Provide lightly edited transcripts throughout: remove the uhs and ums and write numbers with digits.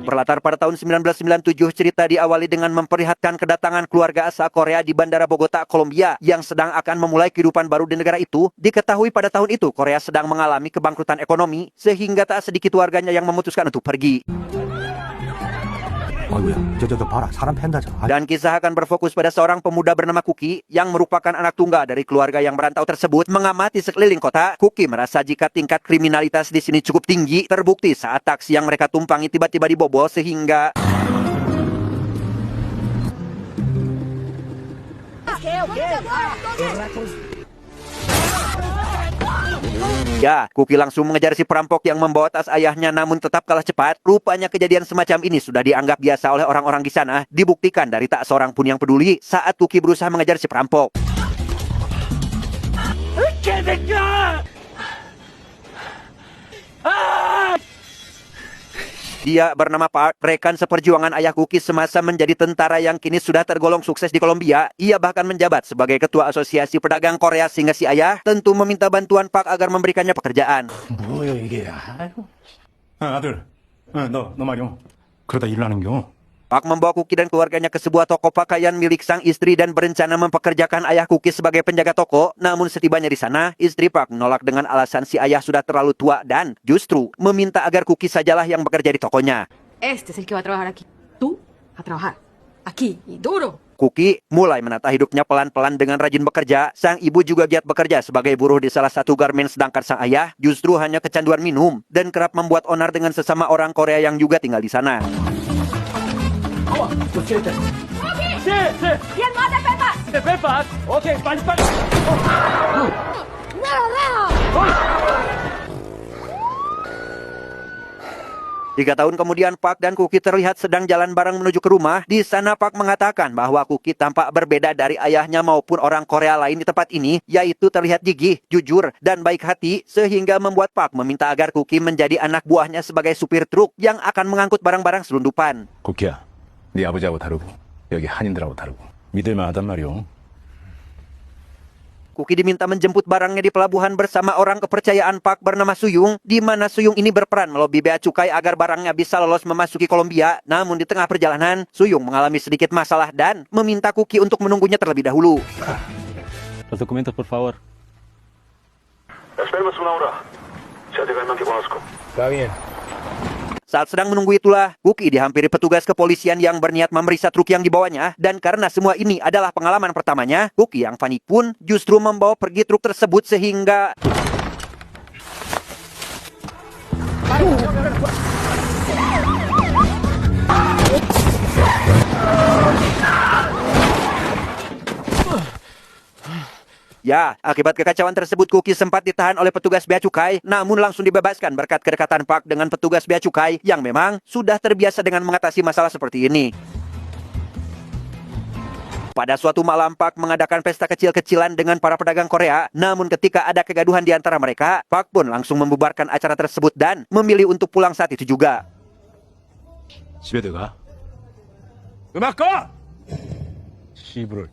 Berlatar pada tahun 1997, cerita diawali dengan memperlihatkan kedatangan keluarga asal Korea di Bandara Bogota, Kolombia, yang sedang akan memulai kehidupan baru di negara itu. Diketahui pada tahun itu Korea sedang mengalami kebangkrutan ekonomi, sehingga tak sedikit warganya yang memutuskan untuk pergi. Dan kisah akan berfokus pada seorang pemuda bernama Kuki yang merupakan anak tunggal dari keluarga yang merantau tersebut. Mengamati sekeliling kota, Kuki merasa jika tingkat kriminalitas di sini cukup tinggi, terbukti saat taksi yang mereka tumpangi tiba-tiba dibobol sehingga ya, Kuki langsung mengejar si perampok yang membawa tas ayahnya namun tetap kalah cepat. Rupanya kejadian semacam ini sudah dianggap biasa oleh orang-orang di sana. Dibuktikan dari tak seorang pun yang peduli saat Kuki berusaha mengejar si perampok. Dia bernama Park, rekan seperjuangan ayah Kuki semasa menjadi tentara yang kini sudah tergolong sukses di Kolombia. Ia bahkan menjabat sebagai ketua asosiasi pedagang Korea sehingga si ayah tentu meminta bantuan Park agar memberikannya pekerjaan. 뭐야 이게? 아이고. 아들, 너 말이야. 그러다 일 나는 겨. Park membawa Kuki dan keluarganya ke sebuah toko pakaian milik sang istri dan berencana mempekerjakan ayah Kuki sebagai penjaga toko. Namun setibanya di sana, istri Park menolak dengan alasan si ayah sudah terlalu tua dan justru meminta agar Kuki sajalah yang bekerja di tokonya. Este es el que va a trabajar aquí. Tú a trabajar aquí y duro. Kuki mulai menata hidupnya pelan-pelan dengan rajin bekerja. Sang ibu juga giat bekerja sebagai buruh di salah satu garmen, sedangkan sang ayah justru hanya kecanduan minum dan kerap membuat onar dengan sesama orang Korea yang juga tinggal di sana. ¿Quién más de Pepas? 네, 빼빠. 오케이, 빨리. 3 tahun kemudian Park dan Kuki terlihat sedang jalan bareng menuju ke rumah. Di sana Park mengatakan bahwa Kuki tampak berbeda dari ayahnya maupun orang Korea lain di tempat ini, yaitu terlihat gigih, jujur, dan baik hati, sehingga membuat Park meminta agar Kuki menjadi anak buahnya sebagai supir truk yang akan mengangkut barang-barang selundupan. 쿠키야, 네 아버지하고 다르고 여기 한인들하고 다르고 믿을만하단 말이오. Kuki diminta menjemput barangnya di pelabuhan bersama orang kepercayaan Park bernama Suyung, di mana Suyung ini berperan melobi bea cukai agar barangnya bisa lolos memasuki Kolombia. Namun di tengah perjalanan, Suyung mengalami sedikit masalah dan meminta Kuki untuk menunggunya terlebih dahulu. Los documentos, por favor. Esperemos una hora. Ya te que conozco. Está bien. Saat sedang menunggu itulah, Kuki dihampiri petugas kepolisian yang berniat memeriksa truk yang dibawanya. Dan karena semua ini adalah pengalaman pertamanya, Kuki yang panik pun justru membawa pergi truk tersebut sehingga ya, akibat kekacauan tersebut Kuki sempat ditahan oleh petugas bea cukai, namun langsung dibebaskan berkat kedekatan Park dengan petugas bea cukai yang memang sudah terbiasa dengan mengatasi masalah seperti ini. Pada suatu malam Park mengadakan pesta kecil-kecilan dengan para pedagang Korea, namun ketika ada kegaduhan di antara mereka, Park pun langsung membubarkan acara tersebut dan memilih untuk pulang saat itu juga. 집에 들어가. 음악 꺼! 씨부를.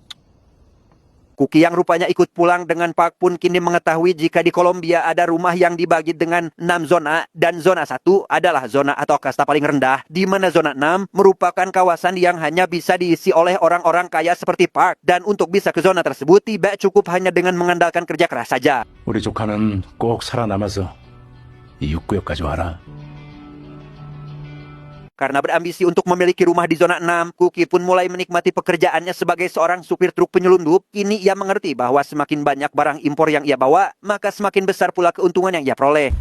Kuki yang rupanya ikut pulang dengan Park pun kini mengetahui jika di Kolombia ada rumah yang dibagi dengan 6 zona, dan zona 1 adalah zona atau kasta paling rendah, di mana zona 6 merupakan kawasan yang hanya bisa diisi oleh orang-orang kaya seperti Park. Dan untuk bisa ke zona tersebut tidak cukup hanya dengan mengandalkan kerja keras saja. 우리 조카는 꼭 살아남아서 이 육구역까지 와라. Karena berambisi untuk memiliki rumah di zona 6, Kuki pun mulai menikmati pekerjaannya sebagai seorang supir truk penyelundup. Kini ia mengerti bahwa semakin banyak barang impor yang ia bawa, maka semakin besar pula keuntungan yang ia peroleh.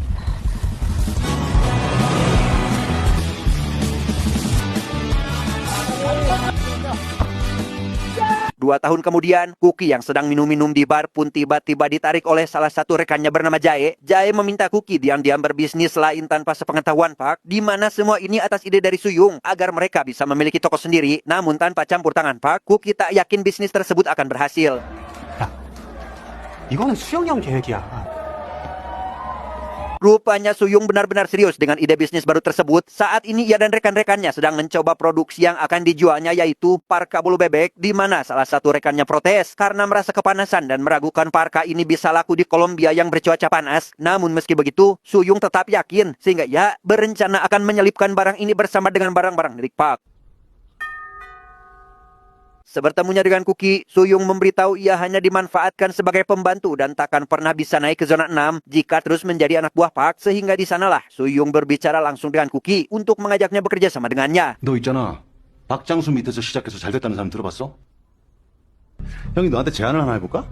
2 tahun kemudian, Kuki yang sedang minum-minum di bar pun tiba-tiba ditarik oleh salah satu rekannya bernama Jae. Jae meminta Kuki diam-diam berbisnis lain tanpa sepengetahuan Park, di mana semua ini atas ide dari Suyung agar mereka bisa memiliki toko sendiri. Namun tanpa campur tangan Park, Kuki tak yakin bisnis tersebut akan berhasil. 이거는 수영이 형 계획이야. Rupanya Suyung benar-benar serius dengan ide bisnis baru tersebut. Saat ini ia dan rekan-rekannya sedang mencoba produksi yang akan dijualnya, yaitu parka bulu bebek, di mana salah satu rekannya protes karena merasa kepanasan dan meragukan parka ini bisa laku di Kolombia yang bercuaca panas. Namun meski begitu, Suyung tetap yakin sehingga ia berencana akan menyelipkan barang ini bersama dengan barang-barang milik Park. Sebertemunya dengan Kuki, Suyung memberitahu ia hanya dimanfaatkan sebagai pembantu dan takkan pernah bisa naik ke zona 6 jika terus menjadi anak buah Park, sehingga di sanalah Suyung berbicara langsung dengan Kuki untuk mengajaknya bekerja sama dengannya. 너 있잖아. 박장수 밑에서 시작해서 잘 됐다는 사람 들어봤어? 형이 너한테 제안을 하나 해볼까?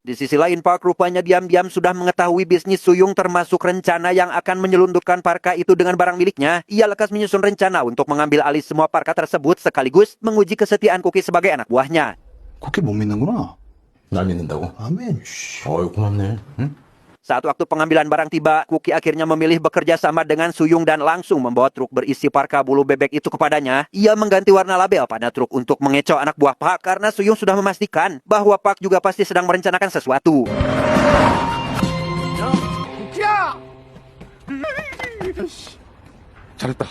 Di sisi lain, Park rupanya diam-diam sudah mengetahui bisnis Suyung, termasuk rencana yang akan menyelundupkan parka itu dengan barang miliknya. Ia lekas menyusun rencana untuk mengambil alih semua parka tersebut sekaligus menguji kesetiaan Kuki sebagai anak buahnya. 그렇게 못 믿는구나. 날 믿는다고? 아멘. 어이 고맙네. 응? Saat waktu pengambilan barang tiba, Kuki akhirnya memilih bekerja sama dengan Suyung dan langsung membawa truk berisi parka bulu bebek itu kepadanya. Ia mengganti warna label pada truk untuk mengecoh anak buah Park karena Suyung sudah memastikan bahwa Park juga pasti sedang merencanakan sesuatu. 잘했다.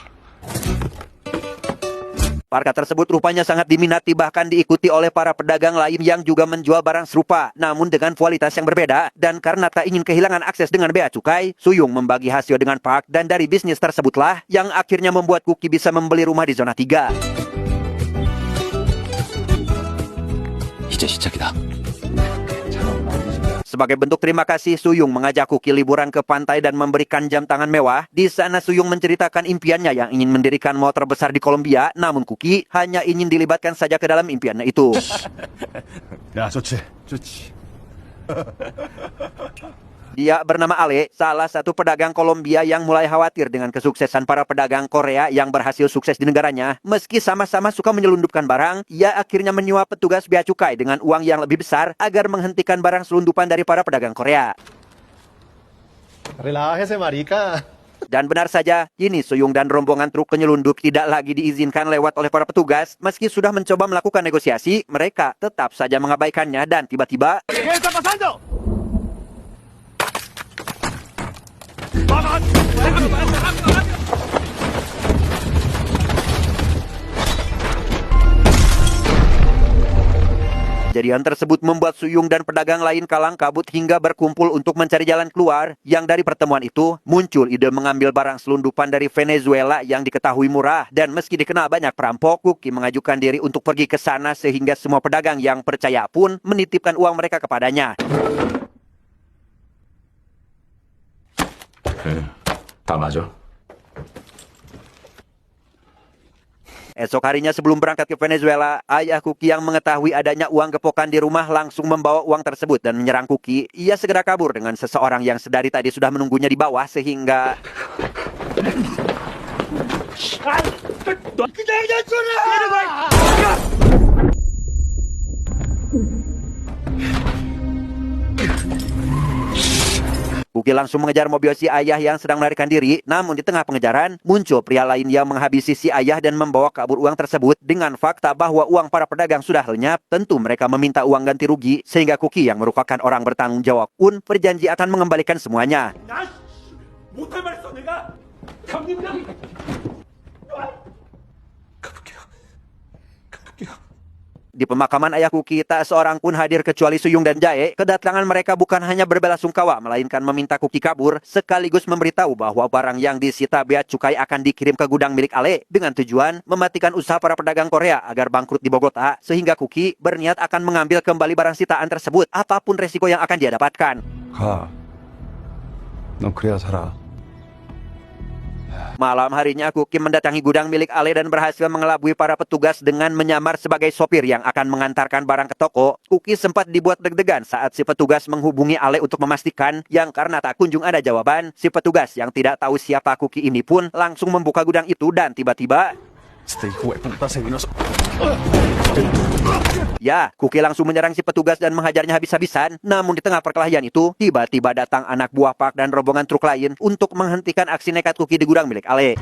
Parka tersebut rupanya sangat diminati, bahkan diikuti oleh para pedagang lain yang juga menjual barang serupa, namun dengan kualitas yang berbeda. Dan karena tak ingin kehilangan akses dengan bea cukai, Suyung membagi hasil dengan Park, dan dari bisnis tersebutlah yang akhirnya membuat Kuki bisa membeli rumah di zona 3. 이제 시작이다. Sebagai bentuk terima kasih, Suyung mengajak Kuki liburan ke pantai dan memberikan jam tangan mewah. Di sana Suyung menceritakan impiannya yang ingin mendirikan mall terbesar di Kolombia, namun Kuki hanya ingin dilibatkan saja ke dalam impiannya itu. 야, 좋지. 좋지. Dia bernama Ale, salah satu pedagang Kolombia yang mulai khawatir dengan kesuksesan para pedagang Korea yang berhasil sukses di negaranya. Meski sama-sama suka menyelundupkan barang, ia akhirnya menyuap petugas bea cukai dengan uang yang lebih besar agar menghentikan barang selundupan dari para pedagang Korea. Relájese, marica. Dan benar saja, kini Suyung dan rombongan truk penyelundup tidak lagi diizinkan lewat oleh para petugas. Meski sudah mencoba melakukan negosiasi, mereka tetap saja mengabaikannya dan tiba-tiba... Kejadian tersebut membuat Suyung dan pedagang lain kalang kabut hingga berkumpul untuk mencari jalan keluar. Yang dari pertemuan itu, muncul ide mengambil barang selundupan dari Venezuela yang diketahui murah. Dan meski dikenal banyak perampok, Kuki mengajukan diri untuk pergi ke sana sehingga semua pedagang yang percaya pun menitipkan uang mereka kepadanya. 다 맞아. Esok harinya sebelum berangkat ke Venezuela, ayah Kuki yang mengetahui adanya uang gepokan di rumah langsung membawa uang tersebut dan menyerang Kuki. Ia segera kabur dengan seseorang yang sedari tadi sudah menunggunya di bawah sehingga... Kuki langsung mengejar mobil si ayah yang sedang melarikan diri. Namun di tengah pengejaran, muncul pria lain yang menghabisi si ayah dan membawa kabur uang tersebut. Dengan fakta bahwa uang para pedagang sudah lenyap, tentu mereka meminta uang ganti rugi. Sehingga Kuki yang merupakan orang bertanggung jawab pun berjanji akan mengembalikan semuanya. Di pemakaman ayah Kuki, tak seorang pun hadir kecuali Suyung dan Jae. Kedatangan mereka bukan hanya berbelasungkawa, melainkan meminta Kuki kabur, sekaligus memberitahu bahwa barang yang disita bea cukai akan dikirim ke gudang milik Ale, dengan tujuan mematikan usaha para pedagang Korea agar bangkrut di Bogota, sehingga Kuki berniat akan mengambil kembali barang sitaan tersebut, apapun resiko yang akan dia dapatkan. 가. 넌 그래야 살아. Malam harinya Kuki mendatangi gudang milik Ale dan berhasil mengelabui para petugas dengan menyamar sebagai sopir yang akan mengantarkan barang ke toko. Kuki sempat dibuat deg-degan saat si petugas menghubungi Ale untuk memastikan, yang karena tak kunjung ada jawaban, si petugas yang tidak tahu siapa Kuki ini pun langsung membuka gudang itu dan tiba-tiba... Ya, Kuki langsung menyerang si petugas dan menghajarnya habis-habisan. Namun di tengah perkelahian itu, tiba-tiba datang anak buah Park dan rombongan truk lain untuk menghentikan aksi nekat Kuki di gudang milik Ale.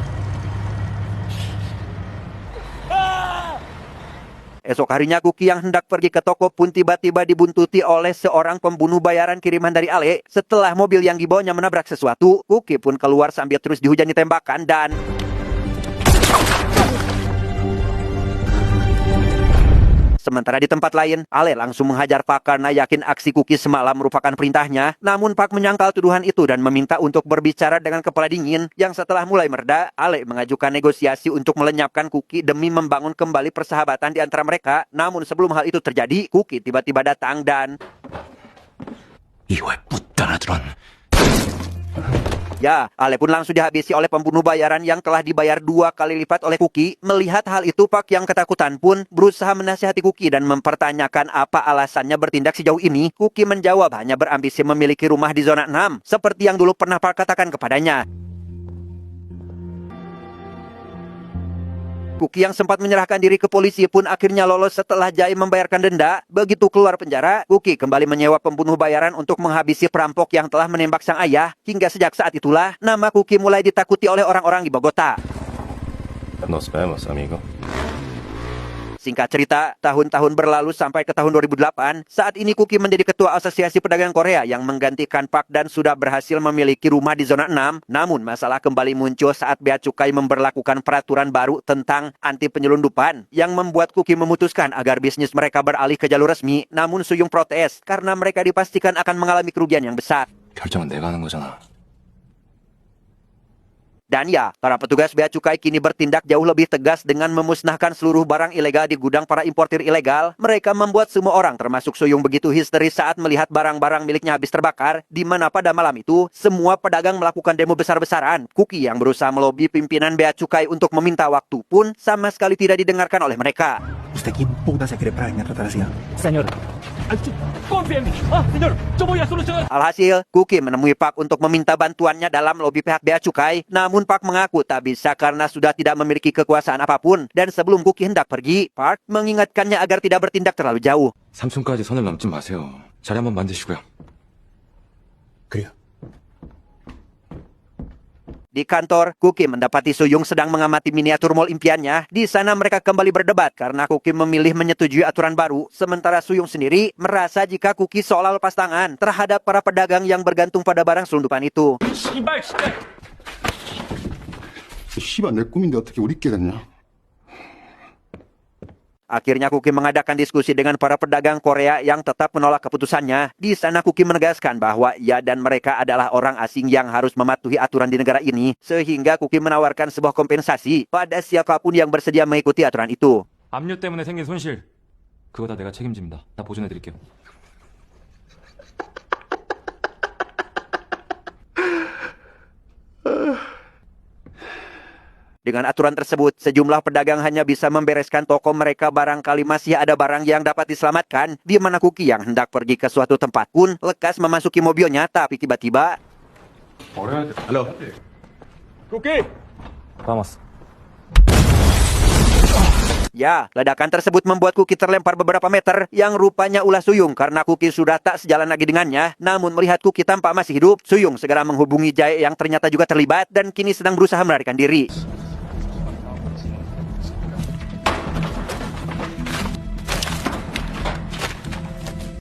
Esok harinya Kuki yang hendak pergi ke toko pun tiba-tiba dibuntuti oleh seorang pembunuh bayaran kiriman dari Ale. Setelah mobil yang dibawanya menabrak sesuatu, Kuki pun keluar sambil terus dihujani tembakan dan... Sementara di tempat lain, Ale langsung menghajar Pak karena yakin aksi Kuki semalam merupakan perintahnya. Namun Pak menyangkal tuduhan itu dan meminta untuk berbicara dengan kepala dingin. Yang setelah mulai mereda, Ale mengajukan negosiasi untuk melenyapkan Kuki demi membangun kembali persahabatan di antara mereka. Namun sebelum hal itu terjadi, Kuki tiba-tiba datang dan... 이거에 못다나들은 Ya, Ale pun langsung dihabisi oleh pembunuh bayaran yang telah dibayar 2 kali lipat oleh Kuki. Melihat hal itu, Pak yang ketakutan pun berusaha menasihati Kuki dan mempertanyakan apa alasannya bertindak sejauh ini. Kuki menjawab hanya berambisi memiliki rumah di zona 6, seperti yang dulu pernah Pak katakan kepadanya. Kuki yang sempat menyerahkan diri ke polisi pun akhirnya lolos setelah Jai membayarkan denda. Begitu keluar penjara, Kuki kembali menyewa pembunuh bayaran untuk menghabisi perampok yang telah menembak sang ayah. Hingga sejak saat itulah, nama Kuki mulai ditakuti oleh orang-orang di Bogota. Nos vemos, amigo. Singkat cerita, tahun-tahun berlalu sampai ke tahun 2008, saat ini Kuki menjadi ketua Asosiasi Pedagang Korea yang menggantikan Pak dan sudah berhasil memiliki rumah di zona 6. Namun masalah kembali muncul saat Bea Cukai memberlakukan peraturan baru tentang anti penyelundupan yang membuat Kuki memutuskan agar bisnis mereka beralih ke jalur resmi. Namun Suyung protes karena mereka dipastikan akan mengalami kerugian yang besar. 결정은 내가 하는 거잖아. Dan ya, para petugas Bea Cukai kini bertindak jauh lebih tegas dengan memusnahkan seluruh barang ilegal di gudang para importir ilegal. Mereka membuat semua orang termasuk Suyung begitu histeris saat melihat barang-barang miliknya habis terbakar, di mana pada malam itu semua pedagang melakukan demo besar-besaran. Kuki yang berusaha melobi pimpinan Bea Cukai untuk meminta waktu pun sama sekali tidak didengarkan oleh mereka. ¿Usted quién puta se cree para venir a tratar así? Señor, confía en mí. Señor, yo voy a solucionar. Alhasil, Kuki menemui Pak untuk meminta bantuannya dalam lobi pihak Bea Cukai. Namun Pak mengaku tak bisa karena sudah tidak memiliki kekuasaan apapun. Dan sebelum Kuki hendak pergi, Park mengingatkannya agar tidak bertindak terlalu jauh. 삼촌까지 선을 넘지 마세요. 자리 한번 만드시고요. 그래요. Di kantor, Kuki mendapati Suyung sedang mengamati miniatur mall impiannya. Di sana mereka kembali berdebat karena Kuki memilih menyetujui aturan baru. Sementara Suyung sendiri merasa jika Kuki seolah lepas tangan terhadap para pedagang yang bergantung pada barang selundupan itu. 씨발 내 꿈인데 어떻게 우리 있게 됐냐? Akhirnya Kuki mengadakan diskusi dengan para pedagang Korea yang tetap menolak keputusannya. Di sana Kuki menegaskan bahwa ia dan mereka adalah orang asing yang harus mematuhi aturan di negara ini. Sehingga Kuki menawarkan sebuah kompensasi pada siapapun yang bersedia mengikuti aturan itu. 압류 때문에 생긴 손실, 그거 다 내가 책임집니다. 다 보존해드릴게요. Dengan aturan tersebut, sejumlah pedagang hanya bisa membereskan toko mereka barangkali masih ada barang yang dapat diselamatkan, di mana Kuki yang hendak pergi ke suatu tempat pun lekas memasuki mobilnya, tapi tiba-tiba... Halo. Kuki! Vamos. Ya, ledakan tersebut membuat Kuki terlempar beberapa meter, yang rupanya ulah Suyung karena Kuki sudah tak sejalan lagi dengannya. Namun melihat Kuki tampak masih hidup, Suyung segera menghubungi Jae yang ternyata juga terlibat dan kini sedang berusaha melarikan diri.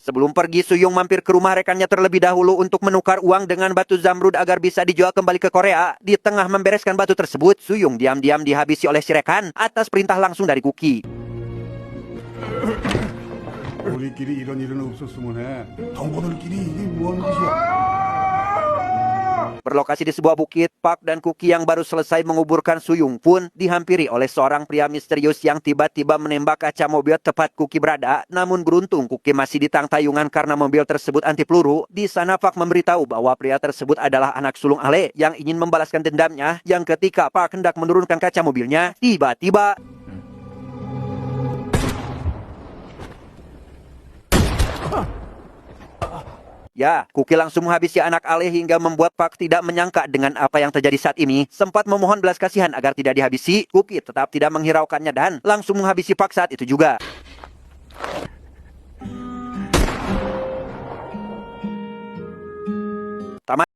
Sebelum pergi, Suyung mampir ke rumah rekannya terlebih dahulu untuk menukar uang dengan batu zamrud agar bisa dijual kembali ke Korea. Di tengah membereskan batu tersebut, Suyung diam-diam dihabisi oleh si rekan atas perintah langsung dari Kuki. 우리끼리 이런 일은 없었으면 해. 동거들끼리 이게 뭐하는 짓이야? Berlokasi di sebuah bukit, Park dan Kuki yang baru selesai menguburkan Suyung pun dihampiri oleh seorang pria misterius yang tiba-tiba menembak kaca mobil tepat Kuki berada. Namun beruntung Kuki masih ditangtayungan karena mobil tersebut anti peluru. Di sana Park memberitahu bahwa pria tersebut adalah anak sulung Ale yang ingin membalaskan dendamnya. Yang ketika Park hendak menurunkan kaca mobilnya, tiba-tiba... Ya, Kuki langsung menghabisi anak Ale hingga membuat Park tidak menyangka dengan apa yang terjadi saat ini. Sempat memohon belas kasihan agar tidak dihabisi, Kuki tetap tidak menghiraukannya dan langsung menghabisi Park saat itu juga. Tamat.